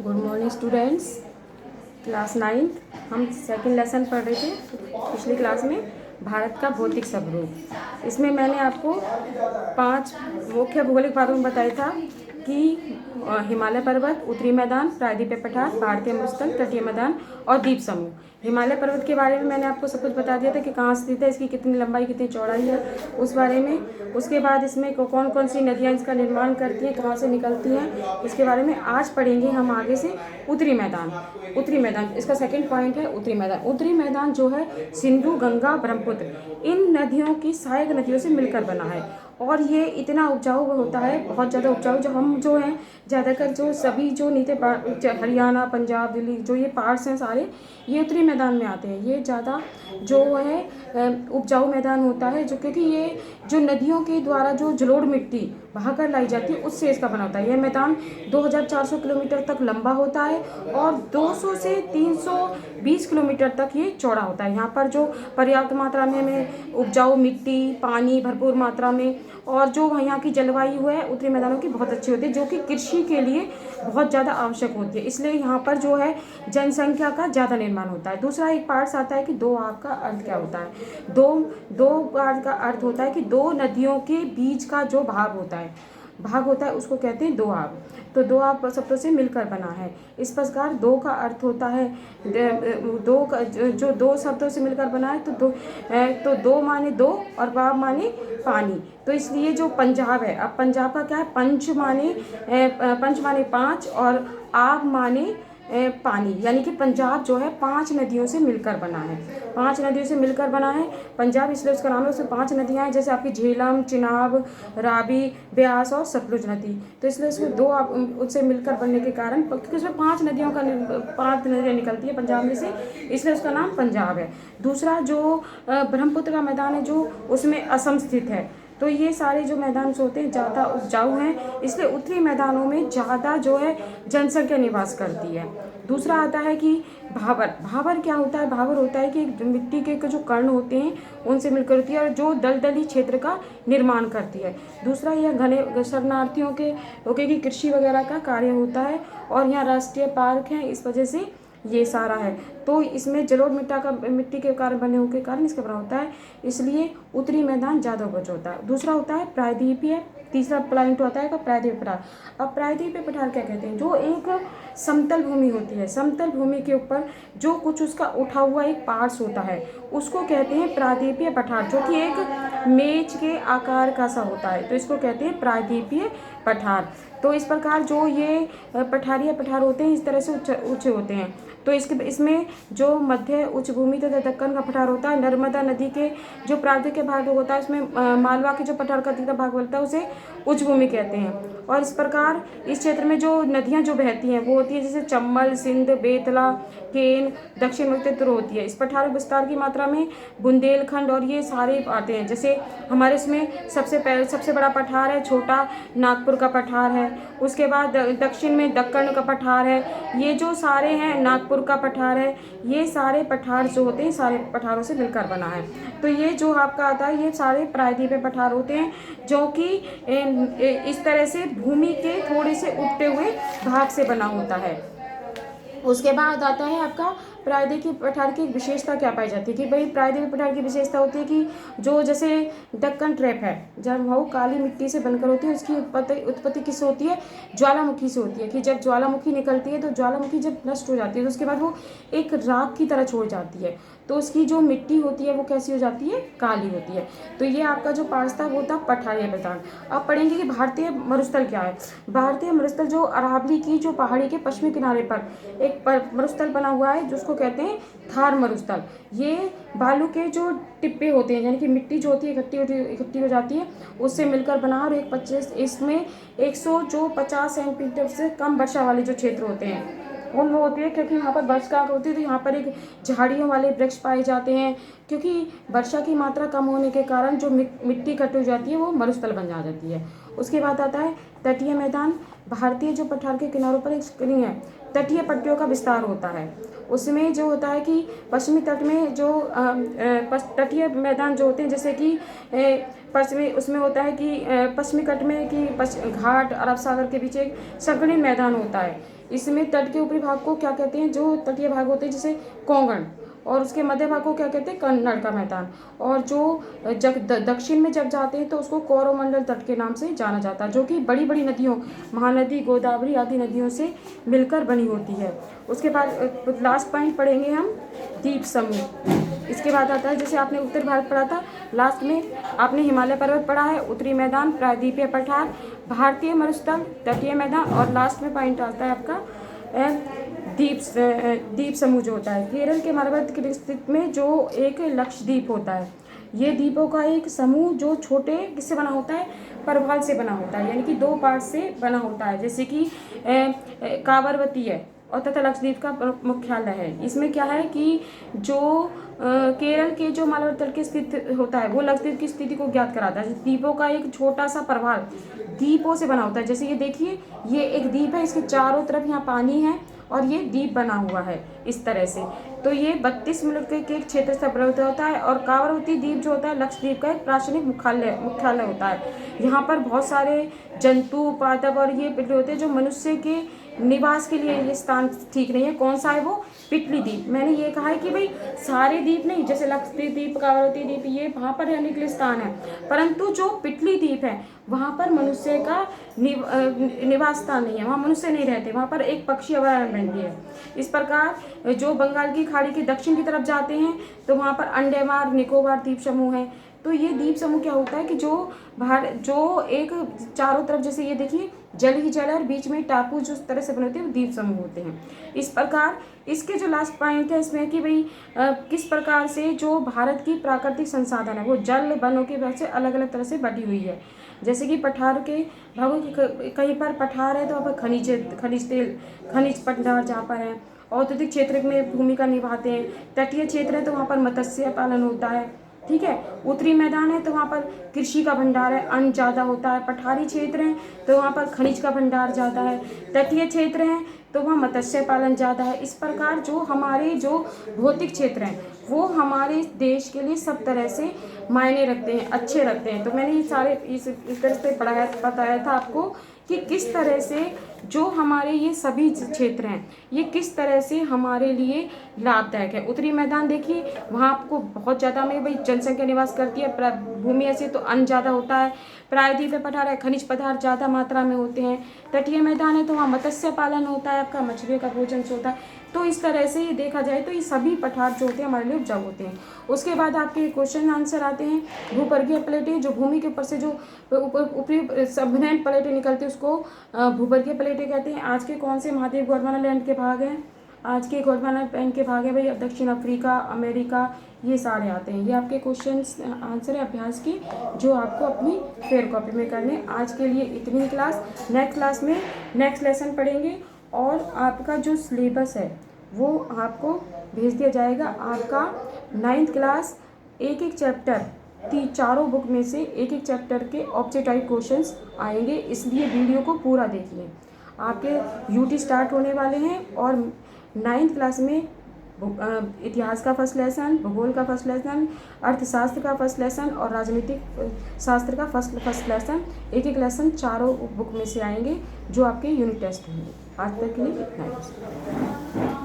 Good morning students. Class 9th हम second lesson पढ़ रहे थे पिछली क्लास में, भारत का भौतिक स्वरूप। इसमें मैंने आपको 5 मुख्य भौगोलिक बातों में बताया था कि हिमालय पर्वत, उत्तरी मैदान, प्रायद्वीपीय पठार, भारतीय मरुस्थल, तटीय मैदान और द्वीप समूह। हिमालय पर्वत के बारे में मैंने आपको सब कुछ बता दिया था कि कहाँ स्थित है, इसकी कितनी लंबाई, कितनी चौड़ाई है, उस बारे में। उसके बाद इसमें कौन कौन सी नदियाँ इसका निर्माण करती हैं, कहाँ से निकलती हैं, इसके बारे में आज पढ़ेंगे हम आगे से। उत्तरी मैदान, उत्तरी मैदान इसका सेकंड पॉइंट है। उत्तरी मैदान, उत्तरी मैदान जो है सिंधु, गंगा, ब्रह्मपुत्र इन नदियों की सहायक नदियों से मिलकर बना है और ये इतना उपजाऊ होता है, बहुत ज़्यादा उपजाऊ। जो हम जो हैं ज़्यादातर जो सभी जो नीचे हरियाणा, पंजाब, दिल्ली जो ये पार्ट्स हैं सारे, ये उत्तरी मैदान में आते हैं। ये ज़्यादा जो है उपजाऊ मैदान होता है, जो क्योंकि ये जो नदियों के द्वारा जो जलोढ़ मिट्टी बहाकर लाई जाती है उससे इसका बना होता है। यह मैदान 2400 किलोमीटर तक लंबा होता है और 200 से 320 किलोमीटर तक ये चौड़ा होता है। यहाँ पर जो पर्याप्त मात्रा में हमें उपजाऊ मिट्टी, पानी भरपूर मात्रा में, और जो यहाँ की जलवायु है उत्तरी मैदानों की बहुत अच्छी होती है, जो कि कृषि के लिए बहुत ज़्यादा आवश्यक होती है। इसलिए यहाँ पर जो है जनसंख्या का ज़्यादा निर्माण होता है। दूसरा एक पार्ट्स आता है कि दो आब का अर्थ क्या होता है। दो आब का अर्थ होता है कि दो नदियों के बीच का जो भाग होता है उसको कहते हैं दो आब। तो दो आब शब्दों से मिलकर बना है। इस प्रकार दो का अर्थ होता है दो का जो दो शब्दों से मिलकर बना है, तो दो माने दो और बाब माने पानी। तो इसलिए जो पंजाब है, अब पंजाब का क्या है, पंच माने 5 और आब माने पानी, यानी कि पंजाब जो है 5 नदियों से मिलकर बना है। 5 नदियों से मिलकर बना है पंजाब, इसलिए उसका नाम है। उसमें 5 नदियाँ हैं, जैसे आपकी झेलम, चिनाब, रावी, ब्यास और सतलुज नदी। तो इसलिए उसमें दो उससे मिलकर बनने के कारण, क्योंकि उसमें 5 नदियाँ निकलती है पंजाब में से, इसलिए उसका नाम पंजाब है। दूसरा जो ब्रह्मपुत्र का मैदान है, जो उसमें असम स्थित है। तो ये सारे जो मैदान होते हैं ज़्यादा उपजाऊ हैं, इसलिए उत्तरी मैदानों में ज़्यादा जो है जनसंख्या निवास करती है। दूसरा आता है कि भावर क्या होता है। भावर होता है कि मिट्टी के जो कण होते हैं उनसे मिलकर होती है और जो दलदली क्षेत्र का निर्माण करती है। दूसरा यह घने शरणार्थियों के की कृषि वगैरह का कार्य होता है और यहाँ राष्ट्रीय पार्क है, इस वजह से ये सारा है। तो इसमें जलोढ़ मिट्टी के कारण बने होने के कारण इसका बना होता है, इसलिए उत्तरी मैदान ज़्यादा उपज होता है। दूसरा होता है प्रायद्वीपीय, तीसरा पॉइंट होता है प्रायद्वीपीय पठार। अब प्रायद्वीपीय पठार क्या कहते हैं, जो एक समतल भूमि होती है, समतल भूमि के ऊपर जो कुछ उसका उठा हुआ एक पार्ट्स होता है उसको कहते हैं प्रायद्वीपीय पठार, जो कि एक मेज के आकार का सा होता है, तो इसको कहते हैं प्रायद्वीपीय पठार। तो इस प्रकार जो ये पठारीय पठार होते हैं इस तरह से ऊंचे होते हैं। तो इसमें जो मध्य उच्च भूमि तथा दक्कन का पठार होता है, नर्मदा नदी के जो प्रांत के भाग होता है उसमें मालवा के जो पठार का अधिकतर भाग बोलता है उसे उच्च भूमि कहते हैं। और इस प्रकार इस क्षेत्र में जो नदियाँ जो बहती हैं वो होती है जैसे चंबल, सिंध, बेतला, केन, दक्षिण उत्तर होती है। इस पठार विस्तार की मात्रा में बुंदेलखंड और ये सारे आते हैं। जैसे हमारे इसमें सबसे बड़ा पठार है छोटा नागपुर का पठार है, उसके बाद दक्षिण में दक्कन का पठार है, ये जो सारे हैं नागपुर का पठार है, ये सारे पठार जो होते हैं सारे पठारों से मिलकर बना है। तो ये जो आपका आता है ये सारे प्रायद्वीपीय पठार होते हैं, जो कि इस तरह से भूमि के थोड़े से उठते हुए भाग से बना होता है। उसके बाद आता है आपका प्रायद्वीपीय पठार की विशेषता क्या पाई जाती है कि भाई प्रायद्वीपीय पठार की विशेषता होती है कि जो जैसे दक्कन ट्रैप है, जब वो काली मिट्टी से बनकर होती है, उसकी उत्पत्ति किससे होती है, ज्वालामुखी से होती है। कि जब ज्वालामुखी निकलती है तो ज्वालामुखी जब नष्ट हो जाती है तो उसके बाद वो एक राख की तरह छोड़ जाती है, तो उसकी जो मिट्टी होती है वो कैसी हो जाती है, काली होती है। तो ये आपका जो पार्ट्स था वो था पठारीय मैदान। अब पढ़ेंगे कि भारतीय मरुस्थल क्या है। भारतीय मरुस्थल जो अरावली की जो पहाड़ी के पश्चिमी किनारे पर एक मरुस्थल बना हुआ है जिसको कहते हैं थार मरुस्थल। ये बालू के जो टिप्पे होते हैं, यानी कि मिट्टी जो होती है इकट्ठी हो जाती है उससे मिलकर बना, और इसमें 150 सेंटीमीटर से कम वर्षा वाले जो क्षेत्र होते हैं उनमें होती है, क्योंकि यहाँ पर वर्षा होती है तो यहाँ पर एक झाड़ियों वाले वृक्ष पाए जाते हैं। क्योंकि वर्षा की मात्रा कम होने के कारण जो मिट्टी इकट्ठी हो जाती है वो मरुस्थल बन जाती है। उसके बाद आता है तटीय मैदान। भारतीय जो पठार के किनारों पर एक स्क्रीन है, तटीय पट्टियों का विस्तार होता है। उसमें जो होता है कि पश्चिमी तट में जो तटीय मैदान जो होते हैं, जैसे कि पश्चिमी उसमें होता है कि पश्चिमी तट में कि घाट अरब सागर के बीच एक संकीर्ण मैदान होता है। इसमें तट के ऊपरी भाग को क्या कहते हैं, जो तटीय भाग होते हैं जैसे कोंकण, और उसके मध्य भाग को क्या कहते हैं, कन्नड़ का मैदान, और जो दक्षिण में जब जाते हैं तो उसको कोरोमंडल तट के नाम से जाना जाता है, जो कि बड़ी बड़ी नदियों, महानदी, गोदावरी आदि नदियों से मिलकर बनी होती है। उसके बाद लास्ट पॉइंट पढ़ेंगे हम द्वीप समूह। इसके बाद आता है, जैसे आपने उत्तर भारत पढ़ा था, लास्ट में आपने हिमालय पर्वत पढ़ा है, उत्तरी मैदान, प्रायद्वीपीय पठार, भारतीय मरुस्थल, तटीय मैदान, और लास्ट में पॉइंट आता है आपका द्वीप समूह जो होता है। केरल के मलबार की स्थिति में जो एक लक्षद्वीप होता है, ये द्वीपों का एक समूह जो छोटे किससे बना होता है, प्रभाल से बना होता है, यानी कि 2 पार्ट से बना होता है, जैसे कि कावरवती है और तथा लक्षद्वीप का मुख्यालय है। इसमें क्या है कि जो केरल के जो मालवा तट के स्थित होता है वो लक्षद्वीप की स्थिति को ज्ञात कराता है। द्वीपों का एक छोटा सा प्रभाल द्वीपों से बना होता है। जैसे ये देखिए, ये एक द्वीप है, इसके चारों तरफ यहाँ पानी है और ये द्वीप बना हुआ है इस तरह से। तो ये 32 मिनट के एक क्षेत्र से प्रवृत्त होता है। और कावरवती द्वीप जो होता है लक्षद्वीप का एक प्राचीनिक मुख्यालय होता है। यहाँ पर बहुत सारे जंतु, पादप और ये पिटले होते हैं जो मनुष्य के निवास के लिए ये स्थान ठीक नहीं है। कौन सा है वो, पिटली द्वीप। मैंने ये कहा है कि भाई सारे द्वीप नहीं, जैसे लक्षद्वीप द्वीप, कावरवती द्वीप, ये वहाँ पर रहने के लिए स्थान है, परंतु जो पिटली द्वीप है वहाँ पर मनुष्य का निवास स्थान नहीं है, वहाँ मनुष्य नहीं रहते, वहाँ पर एक पक्षी अभयारण्य है। इस प्रकार जो बंगाल की खाड़ी के दक्षिण की तरफ जाते हैं तो वहाँ पर अंडमान निकोबार द्वीप समूह है। तो ये द्वीप समूह क्या होता है कि जो एक चारों तरफ, जैसे ये देखिए जल ही जल है और बीच में टापू जो तरह से बने होते हैं वो द्वीप समूह होते हैं। इस प्रकार इसके जो लास्ट पॉइंट है इसमें कि भाई किस प्रकार से जो भारत की प्राकृतिक संसाधन है वो जल वनों के वजह से अलग अलग तरह से बटी हुई है। जैसे कि पठार के भागों की कहीं पर पठार है तो वहाँ पर खनिज भंडार जहाँ पर है, औद्योगिक क्षेत्र में भूमिका निभाते हैं। तटीय क्षेत्र है तो वहाँ पर मत्स्य पालन होता है, ठीक है। उत्तरी मैदान है तो वहाँ पर कृषि का भंडार है, अन्न ज़्यादा होता है। पठारी क्षेत्र है तो वहाँ पर खनिज का भंडार ज़्यादा है। तटीय क्षेत्र है तो वहाँ मत्स्य पालन ज़्यादा है। इस प्रकार जो हमारे जो भौतिक क्षेत्र हैं वो हमारे देश के लिए सब तरह से मायने रखते हैं, अच्छे रखते हैं। तो मैंने ये सारे इस तरह से बताया था आपको कि किस तरह से जो हमारे ये सभी क्षेत्र हैं ये किस तरह से हमारे लिए लाभदायक है। उत्तरी मैदान देखिए, वहाँ आपको बहुत ज़्यादा में भाई जनसंख्या निवास करती है, भूमि ऐसे तो अन्न ज़्यादा होता है। प्रायद्वीपीय पठार है, खनिज पदार्थ ज़्यादा मात्रा में होते हैं। तटीय मैदान है तो वहाँ मत्स्य पालन होता है, आपका मछलियों का भोजन होता है। तो इस तरह से ये देखा जाए तो ये सभी पठार जो होते हैं हमारे लिए उपजाऊ होते हैं। उसके बाद आपके क्वेश्चन आंसर आते हैं। भूपर्गीय प्लेटें, जो भूमि के ऊपर से जो ऊपरी सबनेन प्लेटें निकलती है उसको भूपर्गीय प्लेटें कहते हैं। आज के कौन से महाद्वीप गोंडवाना लैंड के भाग हैं? आज के गोंडवाना लैंड के भाग है भाई दक्षिण अफ्रीका, अमेरिका, ये सारे आते हैं। ये आपके क्वेश्चन आंसर है अभ्यास की जो आपको अपनी फेयर कॉपी में करने। आज के लिए इतनी क्लास, नेक्स्ट क्लास में नेक्स्ट लेसन पढ़ेंगे और आपका जो सिलेबस है वो आपको भेज दिया जाएगा। आपका 9th क्लास एक एक चैप्टर चारों बुक में से एक एक चैप्टर के ऑब्जेक्ट टाइप क्वेश्चंस आएंगे, इसलिए वीडियो को पूरा देखिए। आपके यूटी स्टार्ट होने वाले हैं और 9th क्लास में इतिहास का फर्स्ट लेसन, भूगोल का फर्स्ट लेसन, अर्थशास्त्र का फर्स्ट लेसन और राजनीतिक शास्त्र का फर्स्ट लेसन, एक एक लेसन चारों बुक में से आएंगे जो आपके यूनिट टेस्ट होंगे। आज तक के लिए इतना ही।